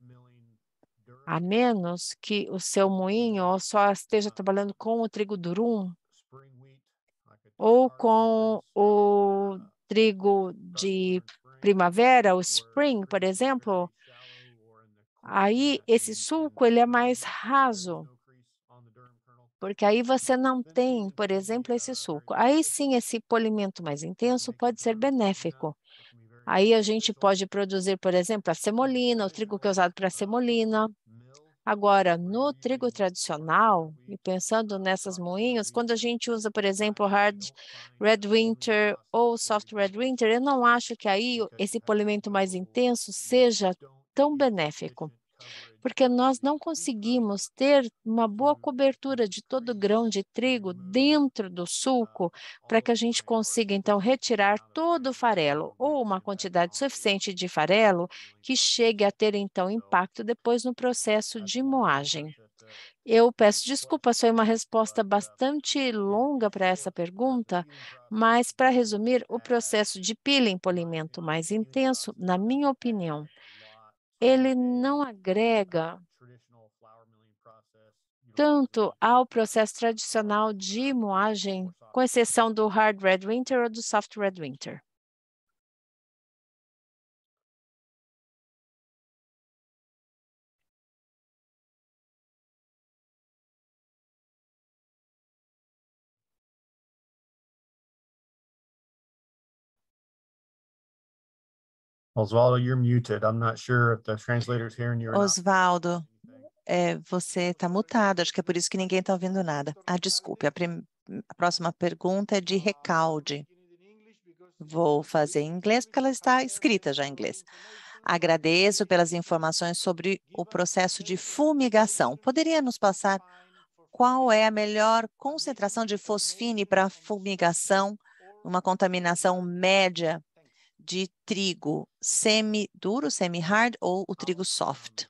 a menos que o seu moinho só esteja trabalhando com o trigo durum ou com o trigo de primavera, o spring, por exemplo, aí esse suco ele é mais raso, porque aí você não tem, por exemplo, esse suco. Aí sim, esse polimento mais intenso pode ser benéfico. Aí a gente pode produzir, por exemplo, a semolina, o trigo que é usado para semolina. Agora, no trigo tradicional, e pensando nessas moinhas, quando a gente usa, por exemplo, hard red winter ou soft red winter, eu não acho que aí esse polimento mais intenso seja tão benéfico, porque nós não conseguimos ter uma boa cobertura de todo o grão de trigo dentro do suco para que a gente consiga, então, retirar todo o farelo ou uma quantidade suficiente de farelo que chegue a ter, então, impacto depois no processo de moagem. Eu peço desculpas, foi uma resposta bastante longa para essa pergunta, mas, para resumir, o processo de peeling, polimento mais intenso, na minha opinião, ele não agrega tanto ao processo tradicional de moagem, com exceção do hard red winter ou do soft red winter. Osvaldo, you're muted. I'm not sure if the translator's hearing you or not. Osvaldo, você está mutado, acho que é por isso que ninguém está ouvindo nada. Desculpe, a próxima pergunta é de Recalde. Vou fazer em inglês, porque ela está escrita já em inglês. Agradeço pelas informações sobre o processo de fumigação. Poderia nos passar qual é a melhor concentração de fosfine para fumigação, uma contaminação média de trigo semi-duro, semi-hard ou o trigo soft?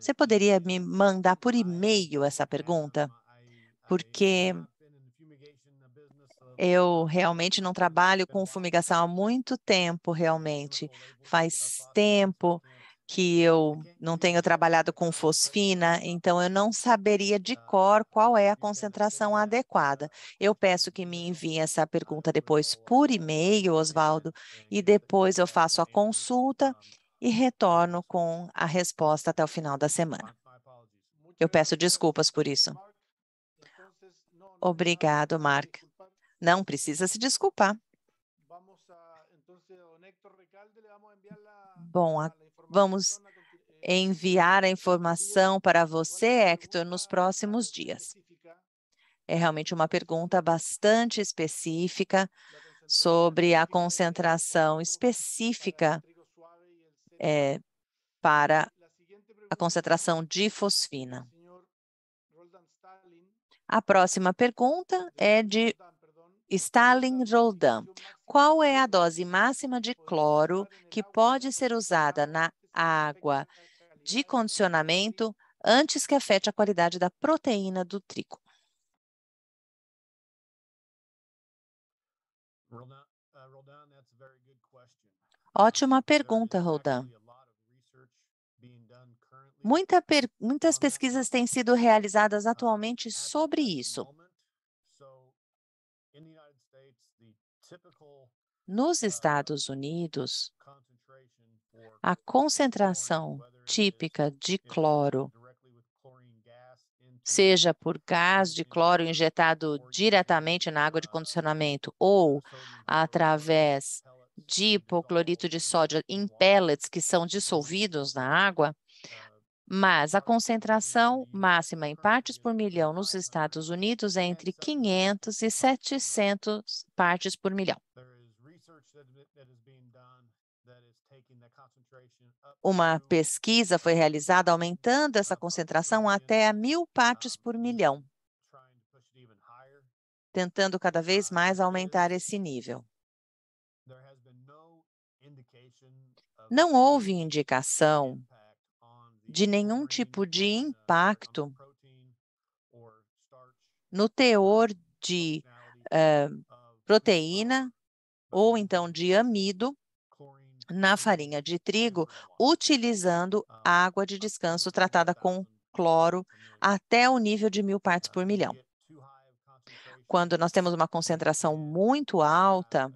Você poderia me mandar por e-mail essa pergunta? Porque eu realmente não trabalho com fumigação há muito tempo, realmente. Faz tempo que eu não tenho trabalhado com fosfina, então eu não saberia de cor qual é a concentração adequada. Eu peço que me envie essa pergunta depois por e-mail, Osvaldo, e depois eu faço a consulta e retorno com a resposta até o final da semana. Eu peço desculpas por isso. Obrigado, Mark. Não precisa se desculpar. Bom, vamos enviar a informação para você, Hector, nos próximos dias. É realmente uma pergunta bastante específica sobre a concentração específica para a concentração de fosfina. A próxima pergunta é de Stalin Roldan. Qual é a dose máxima de cloro que pode ser usada na água de condicionamento antes que afete a qualidade da proteína do trigo? Ótima pergunta, Roldan. Muitas pesquisas têm sido realizadas atualmente sobre isso. Nos Estados Unidos, a concentração típica de cloro, seja por gás de cloro injetado diretamente na água de condicionamento ou através de hipoclorito de sódio em pellets que são dissolvidos na água, mas a concentração máxima em partes por milhão nos Estados Unidos é entre 500 e 700 partes por milhão. Uma pesquisa foi realizada aumentando essa concentração até 1.000 partes por milhão, tentando cada vez mais aumentar esse nível. Não houve indicação de nenhum tipo de impacto no teor de proteína ou então de amido na farinha de trigo, utilizando água de descanso tratada com cloro até o nível de 1.000 partes por milhão. Quando nós temos uma concentração muito alta,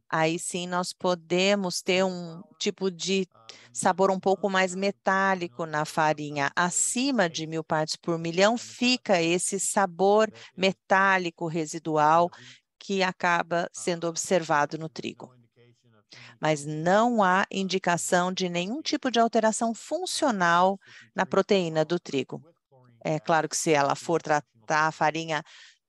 aí sim nós podemos ter um tipo de sabor um pouco mais metálico na farinha. Acima de 1.000 partes por milhão fica esse sabor metálico residual que acaba sendo observado no trigo. Mas não há indicação de nenhum tipo de alteração funcional na proteína do trigo. É claro que se ela for tratar a farinha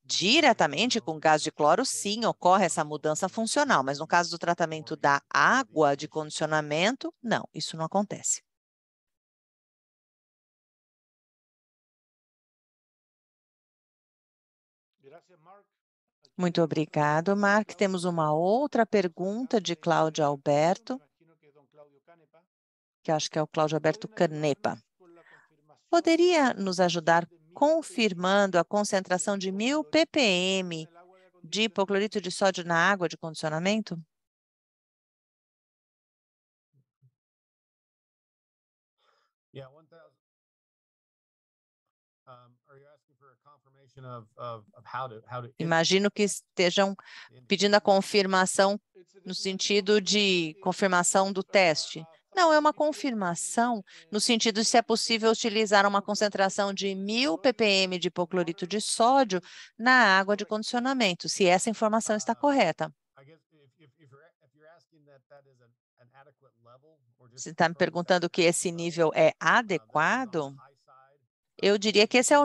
diretamente com gás de cloro, sim, ocorre essa mudança funcional, mas no caso do tratamento da água de condicionamento, não, isso não acontece. Muito obrigado, Mark. Temos uma outra pergunta de Cláudio Alberto, que acho que é o Cláudio Alberto Canepa. Poderia nos ajudar confirmando a concentração de 1.000 ppm de hipoclorito de sódio na água de condicionamento? Imagino que estejam pedindo a confirmação no sentido de confirmação do teste. Não, é uma confirmação no sentido de se é possível utilizar uma concentração de 1.000 ppm de hipoclorito de sódio na água de condicionamento, se essa informação está correta. Você está me perguntando que esse nível é adequado? Eu diria que esse é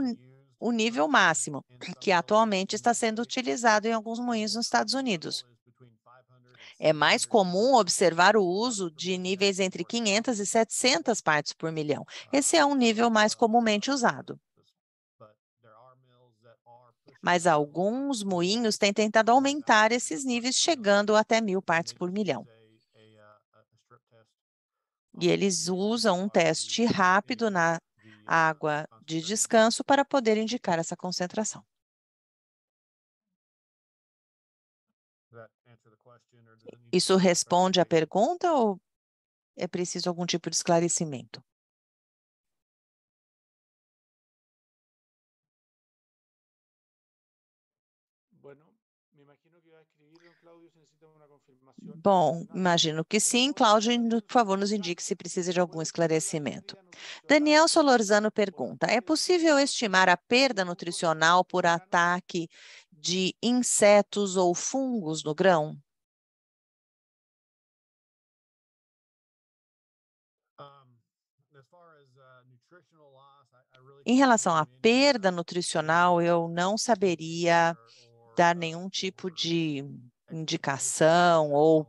o nível máximo, que atualmente está sendo utilizado em alguns moinhos nos Estados Unidos. É mais comum observar o uso de níveis entre 500 e 700 partes por milhão. Esse é um nível mais comumente usado. Mas alguns moinhos têm tentado aumentar esses níveis, chegando até 1.000 partes por milhão. E eles usam um teste rápido na água de descanso para poder indicar essa concentração. Isso responde à pergunta ou é preciso algum tipo de esclarecimento? Bom, imagino que sim. Cláudio, por favor, nos indique se precisa de algum esclarecimento. Daniel Solorzano pergunta: é possível estimar a perda nutricional por ataque de insetos ou fungos no grão? Em relação à perda nutricional, eu não saberia dar nenhum tipo de indicação ou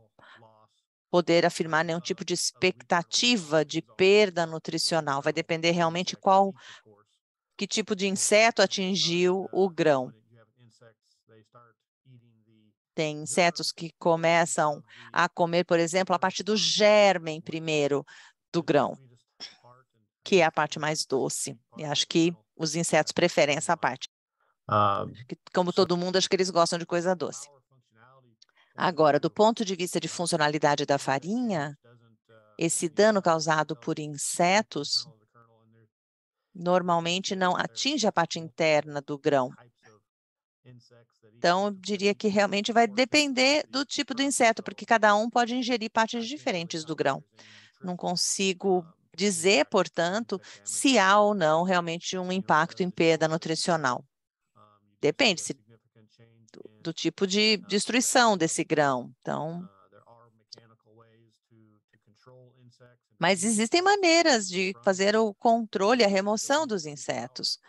poder afirmar nenhum tipo de expectativa de perda nutricional. Vai depender realmente que tipo de inseto atingiu o grão. Tem insetos que começam a comer, por exemplo, a parte do germe primeiro do grão, que é a parte mais doce. E acho que os insetos preferem essa parte. Como todo mundo, acho que eles gostam de coisa doce. Agora, do ponto de vista de funcionalidade da farinha, esse dano causado por insetos normalmente não atinge a parte interna do grão. Então, eu diria que realmente vai depender do tipo do inseto, porque cada um pode ingerir partes diferentes do grão. Não consigo dizer, portanto, se há ou não realmente um impacto em perda nutricional. Depende do tipo de destruição desse grão. Então, mas existem maneiras de fazer o controle e a remoção dos insetos,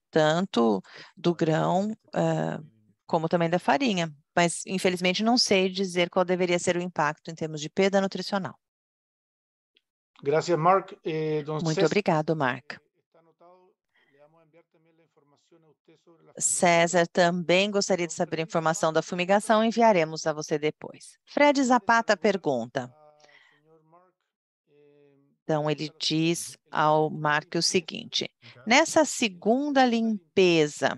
tanto do grão como também da farinha. Mas, infelizmente, não sei dizer qual deveria ser o impacto em termos de perda nutricional. Gracias, Mark. Muito obrigado, Mark. César também gostaria de saber a informação da fumigação, enviaremos a você depois. Fred Zapata pergunta. Então, ele diz ao Mark o seguinte: nessa segunda limpeza,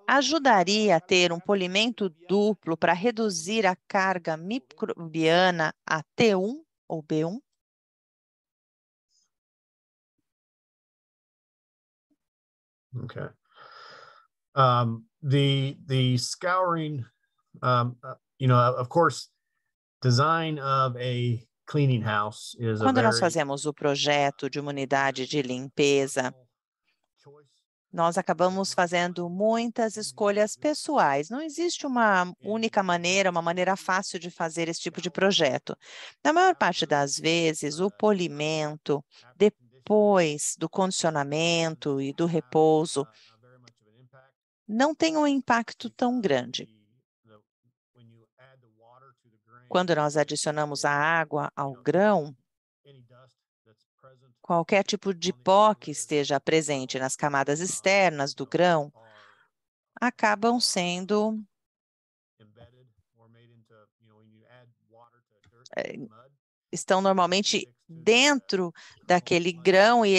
ajudaria a ter um polimento duplo para reduzir a carga microbiana a T1 ou B1? Okay. The scouring, of course, design of a cleaning house is a Quando nós very fazemos o projeto de uma unidade de limpeza, nós acabamos fazendo muitas escolhas pessoais. Não existe uma única maneira, uma maneira fácil de fazer esse tipo de projeto. Na maior parte das vezes, o polimento, depois do condicionamento e do repouso, não tem um impacto tão grande. Quando nós adicionamos a água ao grão, qualquer tipo de pó que esteja presente nas camadas externas do grão acabam sendo estão normalmente dentro daquele grão e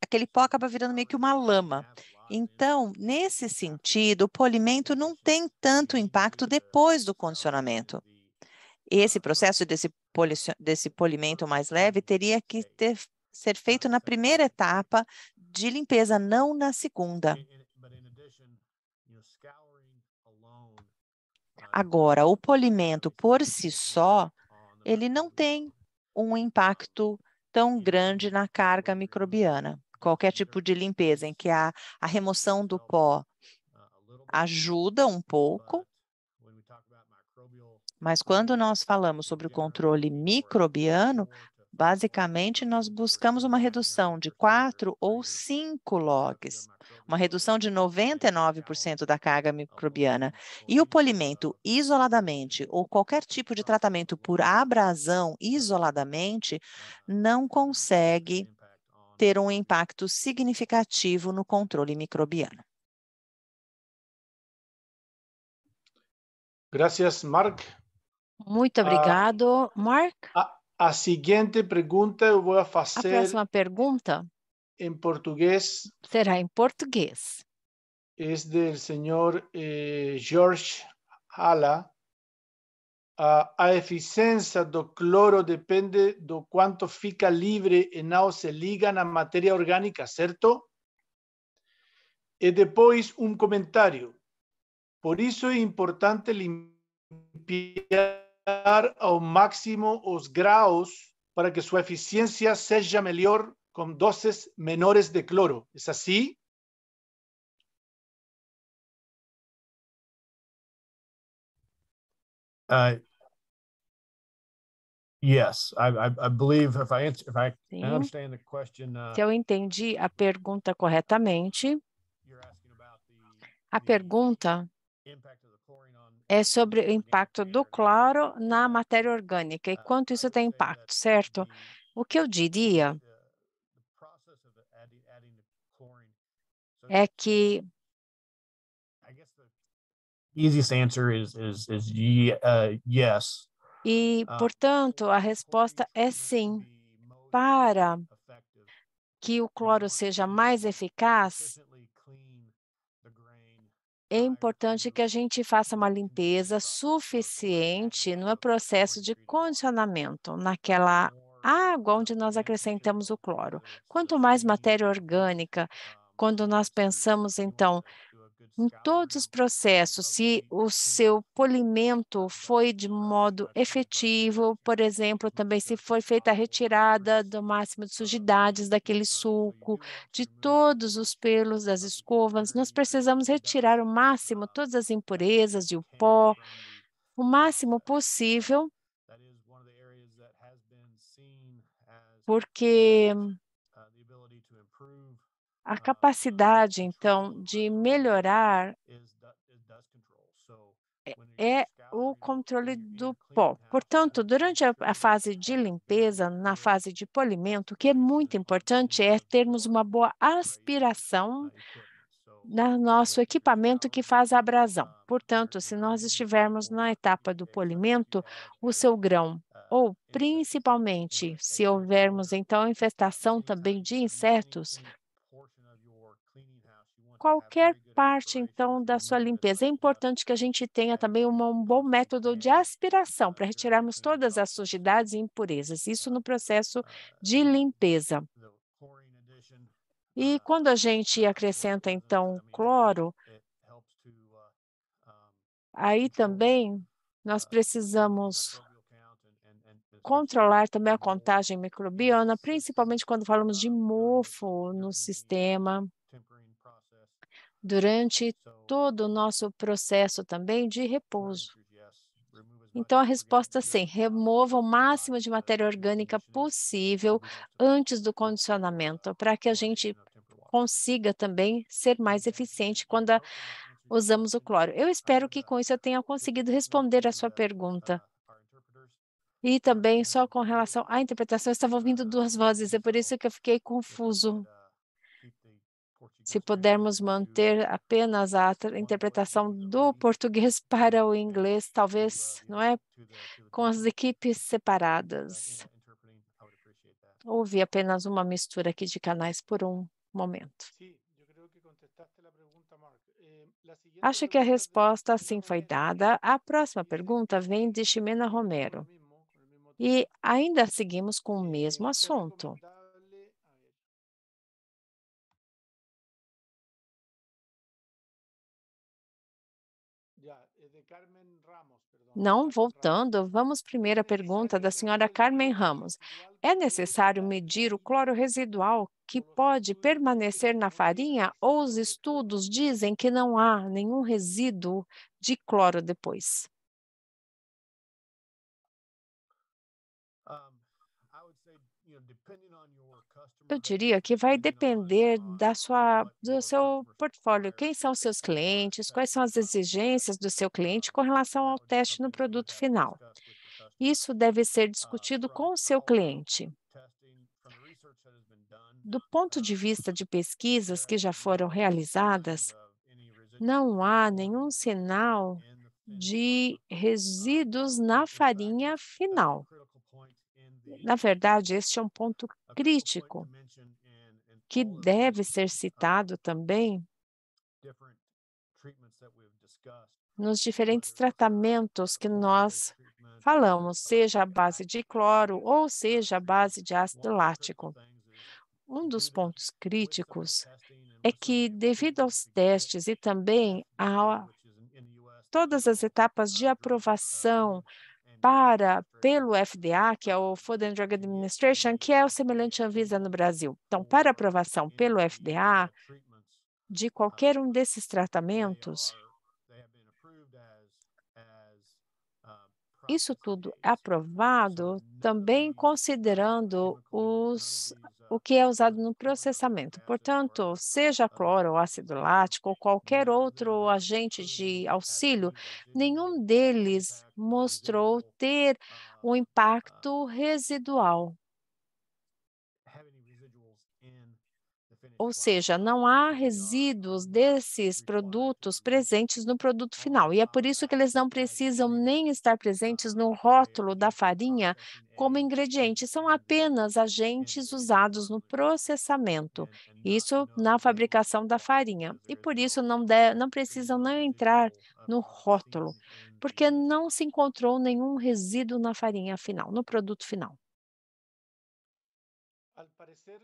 aquele pó acaba virando meio que uma lama. Então, nesse sentido, o polimento não tem tanto impacto depois do condicionamento. Esse processo desse polimento mais leve teria que ser feito na primeira etapa de limpeza, não na segunda. Agora, o polimento por si só, ele não tem um impacto tão grande na carga microbiana. Qualquer tipo de limpeza em que a remoção do pó ajuda um pouco, Mas quando nós falamos sobre o controle microbiano, basicamente nós buscamos uma redução de 4 ou 5 logs, uma redução de 99% da carga microbiana. E o polimento isoladamente ou qualquer tipo de tratamento por abrasão isoladamente não consegue ter um impacto significativo no controle microbiano. Gracias, Mark. Muito obrigado, Mark. A seguinte pergunta eu vou A fazer próxima pergunta em português. será em português. É do senhor George Hala. A eficiência do cloro depende do quanto fica livre e não se liga na matéria orgânica, certo? E depois comentário. Por isso é importante limpiar ao máximo os graus para que sua eficiência seja melhor com doses menores de cloro. ¿Es así? Yes, I believe if I Sim. understand the question, Se eu entendi a pergunta corretamente, a pergunta é sobre o impacto do cloro na matéria orgânica e quanto isso tem impacto, certo? O que eu diria é que easiest answer is yes. E, portanto, a resposta é sim. Para que o cloro seja mais eficaz, é importante que a gente faça uma limpeza suficiente no processo de condicionamento, naquela água onde nós acrescentamos o cloro. Quanto mais matéria orgânica, quando nós pensamos, então, em todos os processos, se o seu polimento foi de modo efetivo, por exemplo, também se foi feita a retirada do máximo de sujidades daquele suco, de todos os pelos das escovas, nós precisamos retirar o máximo, todas as impurezas e o pó, o máximo possível, porque a capacidade, então, de melhorar é o controle do pó. Portanto, durante a fase de limpeza, na fase de polimento, o que é muito importante é termos uma boa aspiração no nosso equipamento que faz a abrasão. Portanto, se nós estivermos na etapa do polimento, o seu grão, ou principalmente se houvermos então infestação também de insetos, qualquer parte, então, da sua limpeza. É importante que a gente tenha também um bom método de aspiração para retirarmos todas as sujidades e impurezas, isso no processo de limpeza. E quando a gente acrescenta, então, cloro, aí também nós precisamos controlar também a contagem microbiana, principalmente quando falamos de mofo no sistema, durante todo o nosso processo também de repouso. Então, a resposta é sim, remova o máximo de matéria orgânica possível antes do condicionamento, para que a gente consiga também ser mais eficiente quando usamos o cloro. Eu espero que com isso eu tenha conseguido responder a sua pergunta. E também, só com relação à interpretação, eu estava ouvindo duas vozes, é por isso que eu fiquei confuso. Se pudermos manter apenas a interpretação do português para o inglês, talvez, não é? Com as equipes separadas. Houve apenas uma mistura aqui de canais por um momento. Acho que a resposta assim foi dada. A próxima pergunta vem de Ximena Romero. E ainda seguimos com o mesmo assunto. Não, voltando, vamos primeiro à pergunta da senhora Carmen Ramos. É necessário medir o cloro residual que pode permanecer na farinha ou os estudos dizem que não há nenhum resíduo de cloro depois? Eu diria que vai depender do seu portfólio. Quem são os seus clientes? Quais são as exigências do seu cliente com relação ao teste no produto final? Isso deve ser discutido com o seu cliente. Do ponto de vista de pesquisas que já foram realizadas, não há nenhum sinal de resíduos na farinha final. Na verdade, este é um ponto crítico que deve ser citado também nos diferentes tratamentos que nós falamos, seja a base de cloro ou seja a base de ácido lático. Um dos pontos críticos é que, devido aos testes e também a todas as etapas de aprovação pelo FDA, que é o Food and Drug Administration, que é o semelhante à Anvisa no Brasil. Então, para aprovação pelo FDA de qualquer um desses tratamentos, isso tudo é aprovado também considerando o que é usado no processamento. Portanto, seja cloro ou ácido lático ou qualquer outro agente de auxílio, nenhum deles mostrou ter um impacto residual. Ou seja, não há resíduos desses produtos presentes no produto final. E é por isso que eles não precisam nem estar presentes no rótulo da farinha como ingrediente. São apenas agentes usados no processamento. Isso na fabricação da farinha. E por isso não precisam nem entrar no rótulo, porque não se encontrou nenhum resíduo na farinha final, no produto final. Al parecer,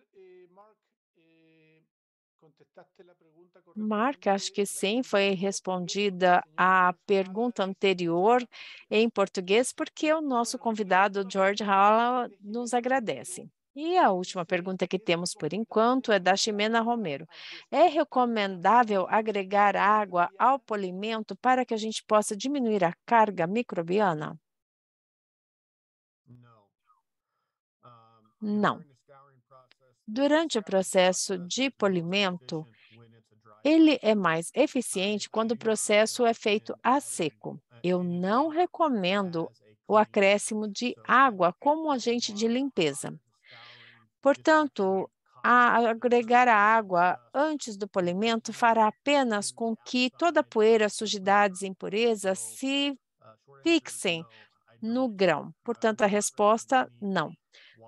Mark, acho que sim, foi respondida a pergunta anterior em português, porque o nosso convidado, George Halla, nos agradece. E a última pergunta que temos por enquanto é da Ximena Romero. É recomendável agregar água ao polimento para que a gente possa diminuir a carga microbiana? Não. Durante o processo de polimento, ele é mais eficiente quando o processo é feito a seco. Eu não recomendo o acréscimo de água como agente de limpeza. Portanto, agregar a água antes do polimento fará apenas com que toda a poeira, sujidades e impurezas se fixem no grão. Portanto, a resposta, não.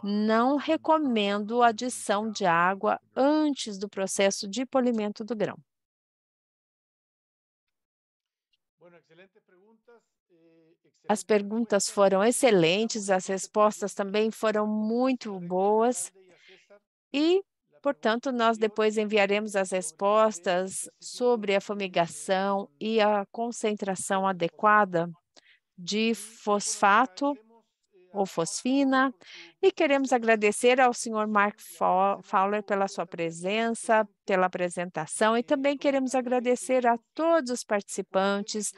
Não recomendo a adição de água antes do processo de polimento do grão. As perguntas foram excelentes, as respostas também foram muito boas e, portanto, nós depois enviaremos as respostas sobre a fumigação e a concentração adequada de fosfato ou fosfina, e queremos agradecer ao senhor Mark Fowler pela sua presença, pela apresentação, e também queremos agradecer a todos os participantes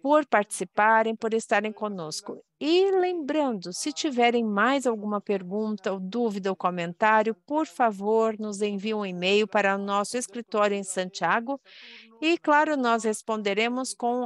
por participarem, por estarem conosco. E lembrando, se tiverem mais alguma pergunta, ou dúvida ou comentário, por favor, nos envie um e-mail para o nosso escritório em Santiago, e claro, nós responderemos com